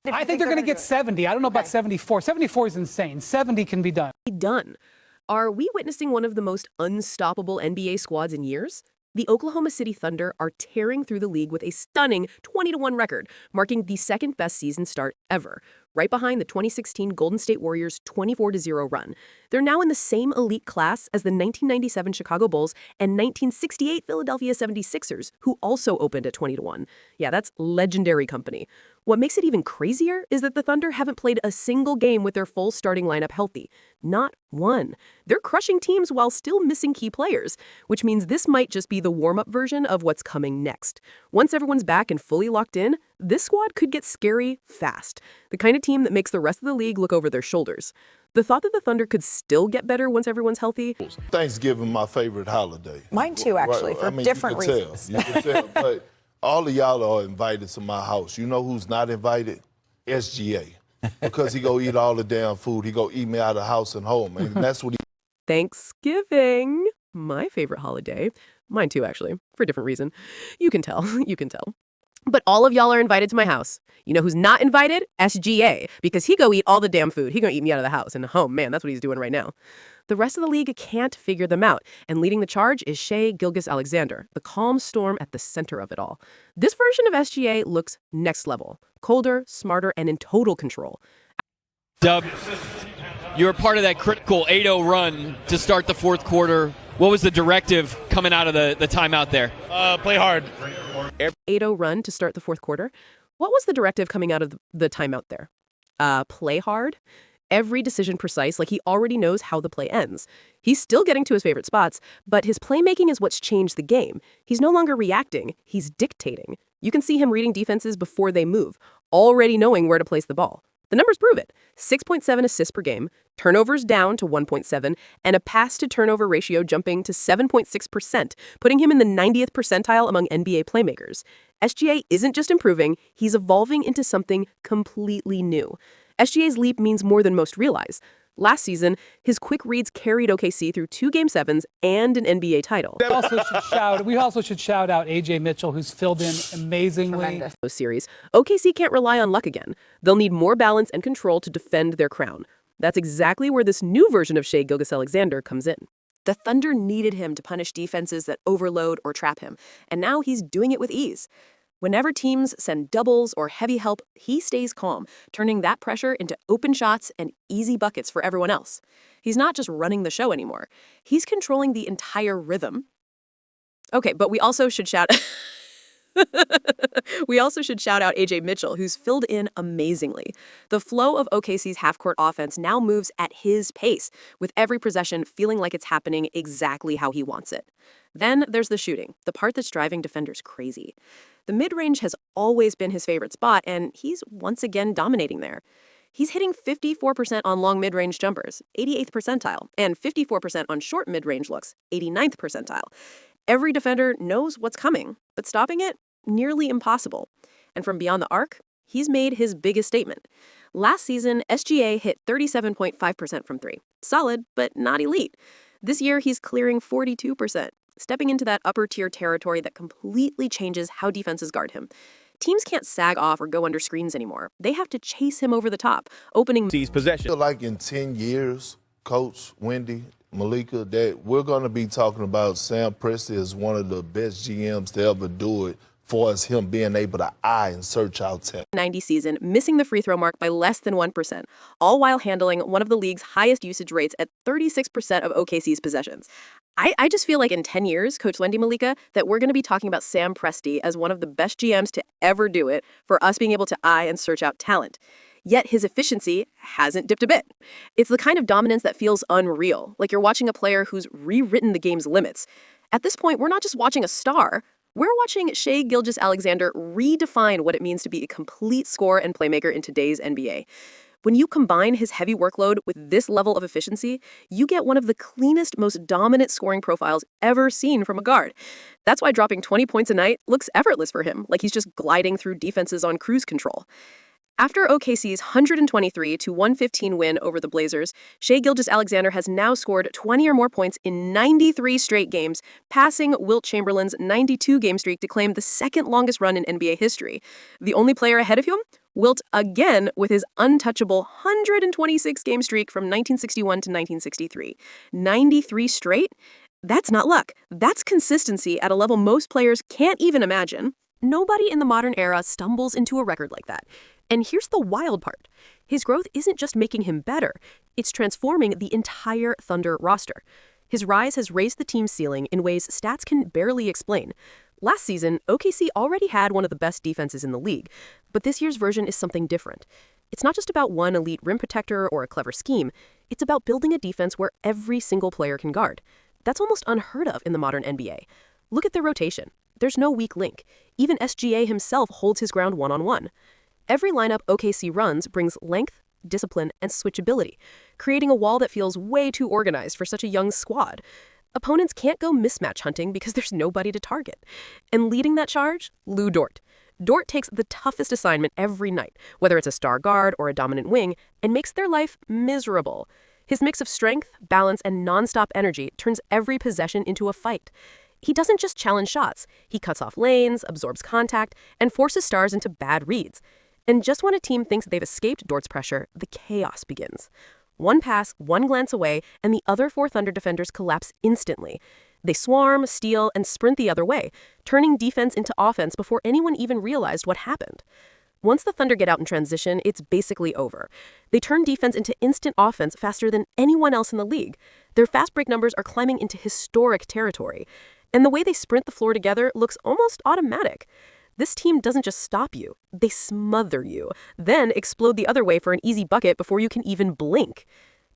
I think they're going to get 70. I don't know about 74. 74 is insane. 70 can be done. Done. Are we witnessing one of the most unstoppable NBA squads in years? The Oklahoma City Thunder are tearing through the league with a stunning 20-1 record, marking the second best season start ever, right behind the 2016 Golden State Warriors' 24-0 run. They're now in the same elite class as the 1997 Chicago Bulls and 1968 Philadelphia 76ers, who also opened at 20-1. Yeah, that's legendary company. What makes it even crazier is that the Thunder haven't played a single game with their full starting lineup healthy. Not one. They're crushing teams while still missing key players, which means this might just be the warm-up version of what's coming next. Once everyone's back and fully locked in, this squad could get scary fast. The kind of team that makes the rest of the league look over their shoulders. The thought that the Thunder could still get better once everyone's healthy. Thanksgiving, my favorite holiday. Mine too, actually, for different reasons. You can tell, but all of y'all are invited to my house. You know who's not invited? SGA. Because he go eat all the damn food. He go eat me out of house and home. And that's what he... Thanksgiving. My favorite holiday. Mine too, actually, for a different reason. You can tell. You can tell. But all of y'all are invited to my house. You know who's not invited? SGA, because he go eat all the damn food. He gonna eat me out of the house and home. Man, that's what he's doing right now. The rest of the league can't figure them out, and leading the charge is Shai Gilgeous-Alexander, the calm storm at the center of it all. This version of SGA looks next level, colder, smarter, and in total control. Dub, you were part of that critical 8-0 run to start the fourth quarter. What was the directive coming out of the timeout there? Play hard. 8-0 run to start the fourth quarter. What was the directive coming out of the timeout there? Play hard? Every decision precise, like he already knows how the play ends. He's still getting to his favorite spots, but his playmaking is what's changed the game. He's no longer reacting, he's dictating. You can see him reading defenses before they move, already knowing where to place the ball. The numbers prove it. 6.7 assists per game, turnovers down to 1.7, and a pass-to-turnover ratio jumping to 7.6%, putting him in the 90th percentile among NBA playmakers. SGA isn't just improving, he's evolving into something completely new. SGA's leap means more than most realize. Last season, his quick reads carried OKC through 2 Game 7s and an NBA title. We also should shout out A.J. Mitchell, who's filled in amazingly. Series, OKC can't rely on luck again. They'll need more balance and control to defend their crown. That's exactly where this new version of Shai Gilgeous-Alexander comes in. The Thunder needed him to punish defenses that overload or trap him, and now he's doing it with ease. Whenever teams send doubles or heavy help, he stays calm, turning that pressure into open shots and easy buckets for everyone else. He's not just running the show anymore. He's controlling the entire rhythm. Okay, but we also should shout out A.J. Mitchell, who's filled in amazingly. The flow of OKC's half-court offense now moves at his pace, with every possession feeling like it's happening exactly how he wants it. Then there's the shooting, the part that's driving defenders crazy. The mid-range has always been his favorite spot, and he's once again dominating there. He's hitting 54% on long mid-range jumpers, 88th percentile, and 54% on short mid-range looks, 89th percentile. Every defender knows what's coming, but stopping it, nearly impossible. And from beyond the arc, he's made his biggest statement. Last season, SGA hit 37.5% from 3. Solid, but not elite. This year, he's clearing 42%. Stepping into that upper-tier territory that completely changes how defenses guard him. Teams can't sag off or go under screens anymore. They have to chase him over the top, opening possession. I feel like in 10 years, Coach, Wendy, Malika, that we're going to be talking about Sam Presti as one of the best GMs to ever do it, for as him being able to eye and search out talent. 90 season, missing the free throw mark by less than 1%, all while handling one of the league's highest usage rates at 36% of OKC's possessions. I just feel like in 10 years, Coach Wendy Malika, that we're going to be talking about Sam Presti as one of the best GMs to ever do it for us being able to eye and search out talent. Yet his efficiency hasn't dipped a bit. It's the kind of dominance that feels unreal, like you're watching a player who's rewritten the game's limits. At this point, we're not just watching a star. We're watching Shai Gilgeous-Alexander redefine what it means to be a complete scorer and playmaker in today's NBA. When you combine his heavy workload with this level of efficiency, you get one of the cleanest, most dominant scoring profiles ever seen from a guard. That's why dropping 20 points a night looks effortless for him, like he's just gliding through defenses on cruise control. After OKC's 123-115 win over the Blazers, Shai Gilgeous-Alexander has now scored 20 or more points in 93 straight games, passing Wilt Chamberlain's 92-game streak to claim the second longest run in NBA history. The only player ahead of him? Wilt again with his untouchable 126-game streak from 1961 to 1963. 93 straight? That's not luck. That's consistency at a level most players can't even imagine. Nobody in the modern era stumbles into a record like that. And here's the wild part. His growth isn't just making him better, it's transforming the entire Thunder roster. His rise has raised the team's ceiling in ways stats can barely explain. Last season, OKC already had one of the best defenses in the league, but this year's version is something different. It's not just about one elite rim protector or a clever scheme, it's about building a defense where every single player can guard. That's almost unheard of in the modern NBA. Look at their rotation. There's no weak link. Even SGA himself holds his ground one-on-one. Every lineup OKC runs brings length, discipline, and switchability, creating a wall that feels way too organized for such a young squad. Opponents can't go mismatch hunting because there's nobody to target. And leading that charge, Lou Dort. Dort takes the toughest assignment every night, whether it's a star guard or a dominant wing, and makes their life miserable. His mix of strength, balance, and nonstop energy turns every possession into a fight. He doesn't just challenge shots. He cuts off lanes, absorbs contact, and forces stars into bad reads. And just when a team thinks they've escaped Dort's pressure, the chaos begins. One pass, one glance away, and the other four Thunder defenders collapse instantly. They swarm, steal, and sprint the other way, turning defense into offense before anyone even realized what happened. Once the Thunder get out in transition, it's basically over. They turn defense into instant offense faster than anyone else in the league. Their fast break numbers are climbing into historic territory. And the way they sprint the floor together looks almost automatic. This team doesn't just stop you, they smother you, then explode the other way for an easy bucket before you can even blink.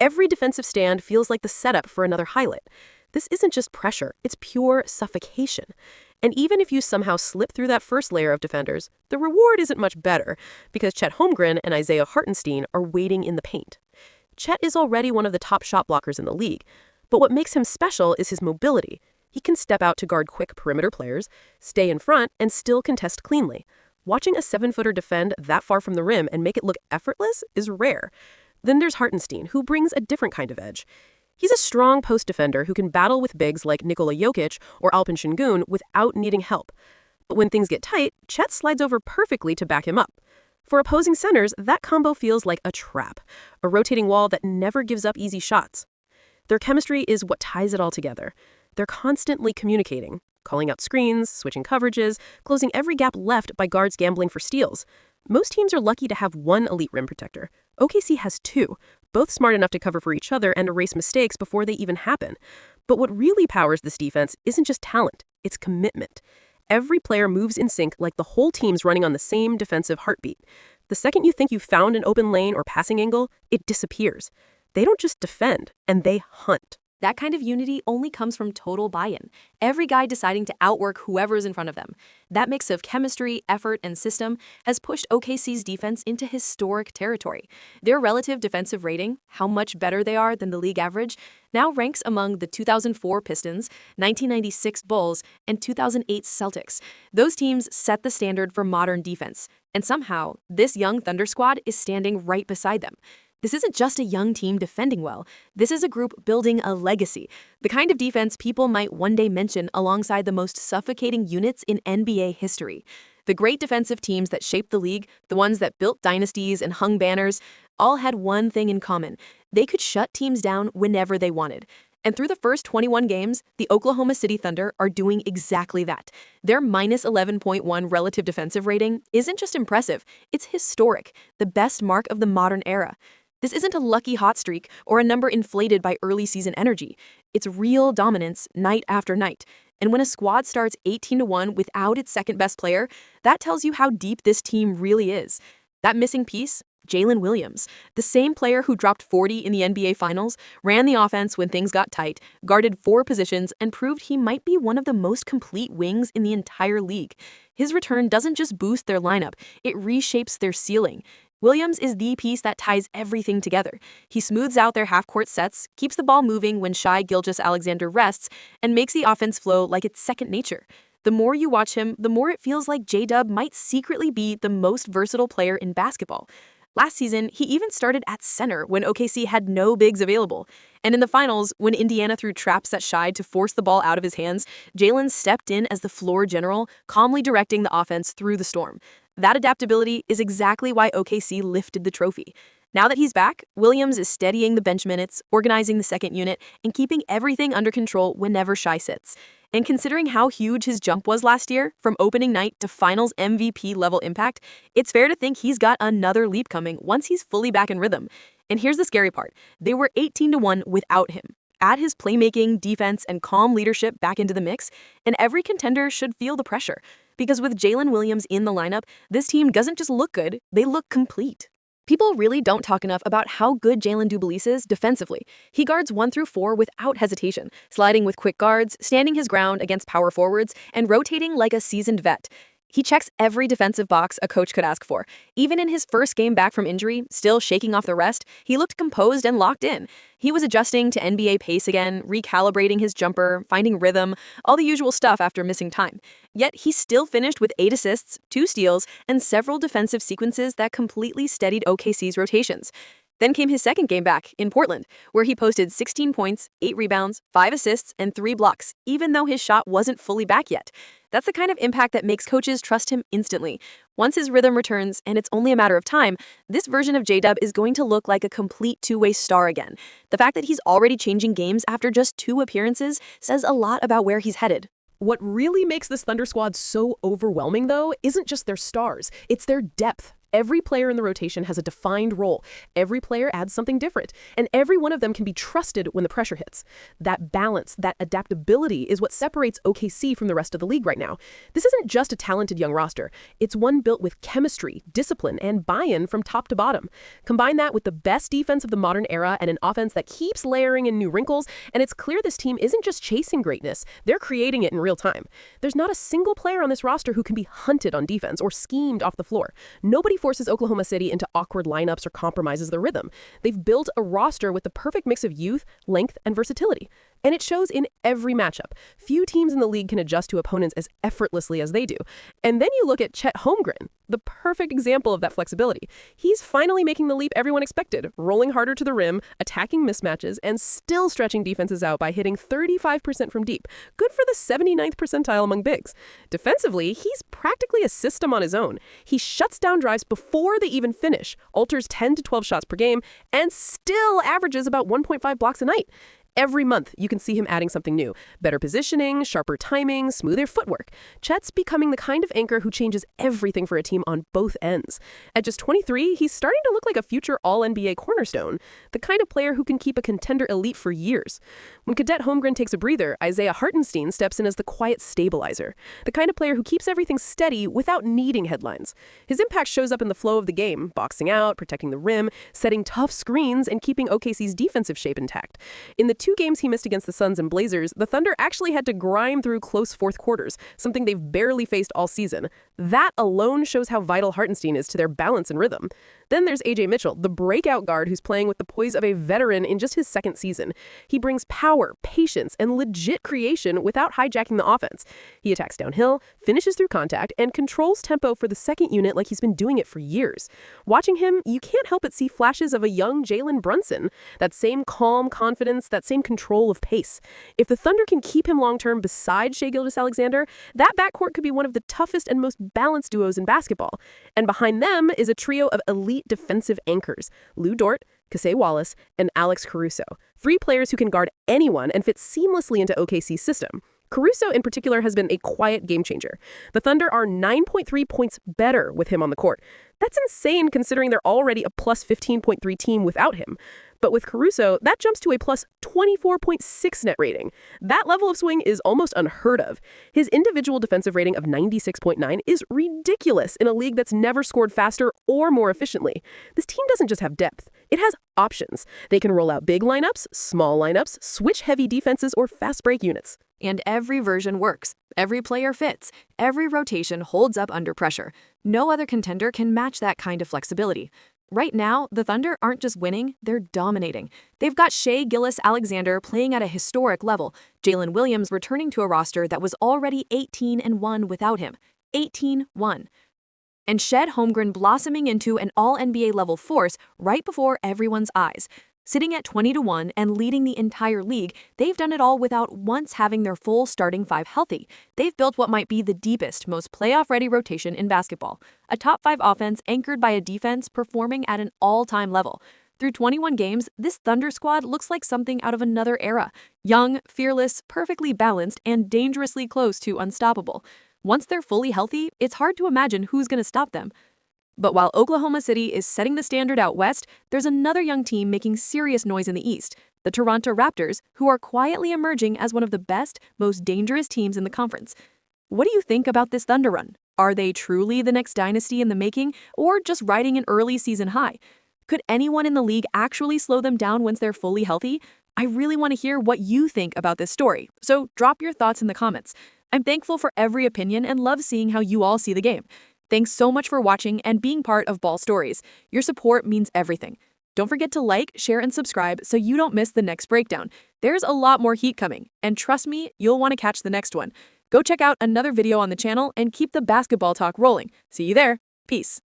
Every defensive stand feels like the setup for another highlight. This isn't just pressure, it's pure suffocation. And even if you somehow slip through that first layer of defenders, the reward isn't much better, because Chet Holmgren and Isaiah Hartenstein are waiting in the paint. Chet is already one of the top shot blockers in the league, but what makes him special is his mobility. He can step out to guard quick perimeter players, stay in front, and still contest cleanly. Watching a 7-footer defend that far from the rim and make it look effortless is rare. Then there's Hartenstein, who brings a different kind of edge. He's a strong post defender who can battle with bigs like Nikola Jokic or Alperen Sengun without needing help. But when things get tight, Chet slides over perfectly to back him up. For opposing centers, that combo feels like a trap, a rotating wall that never gives up easy shots. Their chemistry is what ties it all together. They're constantly communicating, calling out screens, switching coverages, closing every gap left by guards gambling for steals. Most teams are lucky to have one elite rim protector. OKC has two, both smart enough to cover for each other and erase mistakes before they even happen. But what really powers this defense isn't just talent, it's commitment. Every player moves in sync like the whole team's running on the same defensive heartbeat. The second you think you've found an open lane or passing angle, it disappears. They don't just defend, and they hunt. That kind of unity only comes from total buy-in. Every guy deciding to outwork whoever's in front of them. That mix of chemistry, effort, and system has pushed OKC's defense into historic territory. Their relative defensive rating, how much better they are than the league average, now ranks among the 2004 Pistons, 1996 Bulls, and 2008 Celtics. Those teams set the standard for modern defense. And somehow, this young Thunder squad is standing right beside them. This isn't just a young team defending well. This is a group building a legacy, the kind of defense people might one day mention alongside the most suffocating units in NBA history. The great defensive teams that shaped the league, the ones that built dynasties and hung banners, all had one thing in common. They could shut teams down whenever they wanted. And through the first 21 games, the Oklahoma City Thunder are doing exactly that. Their minus 11.1 relative defensive rating isn't just impressive, it's historic, the best mark of the modern era. This isn't a lucky hot streak or a number inflated by early season energy. It's real dominance night after night. And when a squad starts 18-1 without its second best player, that tells you how deep this team really is. That missing piece? Jalen Williams, the same player who dropped 40 in the NBA Finals, ran the offense when things got tight, guarded 4 positions, and proved he might be one of the most complete wings in the entire league. His return doesn't just boost their lineup, it reshapes their ceiling. Williams is the piece that ties everything together. He smooths out their half-court sets, keeps the ball moving when Shai Gilgeous-Alexander rests, and makes the offense flow like it's second nature. The more you watch him, the more it feels like J-Dub might secretly be the most versatile player in basketball. Last season, he even started at center when OKC had no bigs available. And in the finals, when Indiana threw traps at Shai to force the ball out of his hands, Jalen stepped in as the floor general, calmly directing the offense through the storm. That adaptability is exactly why OKC lifted the trophy. Now that he's back, Williams is steadying the bench minutes, organizing the second unit, and keeping everything under control whenever Shai sits. And considering how huge his jump was last year, from opening night to finals MVP level impact, it's fair to think he's got another leap coming once he's fully back in rhythm. And here's the scary part. They were 18-1 without him. Add his playmaking, defense, and calm leadership back into the mix, and every contender should feel the pressure. Because with Jalen Williams in the lineup, this team doesn't just look good, they look complete. People really don't talk enough about how good Jalen Dubelis is defensively. He guards 1 through 4 without hesitation, sliding with quick guards, standing his ground against power forwards, and rotating like a seasoned vet. He checks every defensive box a coach could ask for. Even in his first game back from injury, still shaking off the rest, he looked composed and locked in. He was adjusting to NBA pace again, recalibrating his jumper, finding rhythm, all the usual stuff after missing time. Yet he still finished with 8 assists, 2 steals, and several defensive sequences that completely steadied OKC's rotations. Then came his second game back in Portland, where he posted 16 points, 8 rebounds, 5 assists, and 3 blocks, even though his shot wasn't fully back yet. That's the kind of impact that makes coaches trust him instantly. Once his rhythm returns, and it's only a matter of time, this version of J-Dub is going to look like a complete two-way star again. The fact that he's already changing games after just 2 appearances says a lot about where he's headed. What really makes this Thunder squad so overwhelming, though, isn't just their stars. It's their depth. Every player in the rotation has a defined role. Every player adds something different, and every one of them can be trusted when the pressure hits. That balance, that adaptability is what separates OKC from the rest of the league right now. This isn't just a talented young roster. It's one built with chemistry, discipline, and buy-in from top to bottom. Combine that with the best defense of the modern era and an offense that keeps layering in new wrinkles, and it's clear this team isn't just chasing greatness. They're creating it in real time. There's not a single player on this roster who can be hunted on defense or schemed off the floor. Nobody forces Oklahoma City into awkward lineups or compromises their rhythm. They've built a roster with the perfect mix of youth, length, and versatility. And it shows in every matchup. Few teams in the league can adjust to opponents as effortlessly as they do. And then you look at Chet Holmgren, the perfect example of that flexibility. He's finally making the leap everyone expected, rolling harder to the rim, attacking mismatches, and still stretching defenses out by hitting 35% from deep. Good for the 79th percentile among bigs. Defensively, he's practically a system on his own. He shuts down drives before they even finish, alters 10 to 12 shots per game, and still averages about 1.5 blocks a night. Every month, you can see him adding something new. Better positioning, sharper timing, smoother footwork. Chet's becoming the kind of anchor who changes everything for a team on both ends. At just 23, he's starting to look like a future All-NBA cornerstone, the kind of player who can keep a contender elite for years. When Cadet Holmgren takes a breather, Isaiah Hartenstein steps in as the quiet stabilizer, the kind of player who keeps everything steady without needing headlines. His impact shows up in the flow of the game, boxing out, protecting the rim, setting tough screens, and keeping OKC's defensive shape intact. In the 2 games he missed against the Suns and Blazers, the Thunder actually had to grind through close fourth quarters, something they've barely faced all season. That alone shows how vital Hartenstein is to their balance and rhythm. Then there's AJ Mitchell, the breakout guard who's playing with the poise of a veteran in just his second season. He brings power, patience, and legit creation without hijacking the offense. He attacks downhill, finishes through contact, and controls tempo for the second unit like he's been doing it for years. Watching him, you can't help but see flashes of a young Jalen Brunson. That same calm confidence, that same control of pace. If the Thunder can keep him long-term beside Shai Gilgeous-Alexander, that backcourt could be one of the toughest and most balanced duos in basketball. And behind them is a trio of elite defensive anchors, Lou Dort, Kasey Wallace, and Alex Caruso. 3 players who can guard anyone and fit seamlessly into OKC's system. Caruso, in particular, has been a quiet game changer. The Thunder are 9.3 points better with him on the court. That's insane considering they're already a plus 15.3 team without him. But with Caruso, that jumps to a plus 24.6 net rating. That level of swing is almost unheard of. His individual defensive rating of 96.9 is ridiculous in a league that's never scored faster or more efficiently. This team doesn't just have depth. It has options. They can roll out big lineups, small lineups, switch heavy defenses, or fast break units. And every version works. Every player fits. Every rotation holds up under pressure. No other contender can match that kind of flexibility. Right now, the Thunder aren't just winning, they're dominating. They've got Shai Gilgeous-Alexander playing at a historic level, Jalen Williams returning to a roster that was already 18-1 without him. 18-1. And Chet Holmgren blossoming into an All-NBA level force right before everyone's eyes. Sitting at 20-1 and leading the entire league, they've done it all without once having their full starting five healthy. They've built what might be the deepest, most playoff-ready rotation in basketball. A top 5 offense anchored by a defense performing at an all-time level. Through 21 games, this Thunder squad looks like something out of another era. Young, fearless, perfectly balanced, and dangerously close to unstoppable. Once they're fully healthy, it's hard to imagine who's going to stop them. But while Oklahoma City is setting the standard out west, there's another young team making serious noise in the east, the Toronto Raptors, who are quietly emerging as one of the best, most dangerous teams in the conference. What do you think about this Thunder run? Are they truly the next dynasty in the making, or just riding an early season high? Could anyone in the league actually slow them down once they're fully healthy? I really want to hear what you think about this story, so drop your thoughts in the comments. I'm thankful for every opinion and love seeing how you all see the game. Thanks so much for watching and being part of Ball Stories. Your support means everything. Don't forget to like, share, and subscribe so you don't miss the next breakdown. There's a lot more heat coming, and trust me, you'll want to catch the next one. Go check out another video on the channel and keep the basketball talk rolling. See you there. Peace.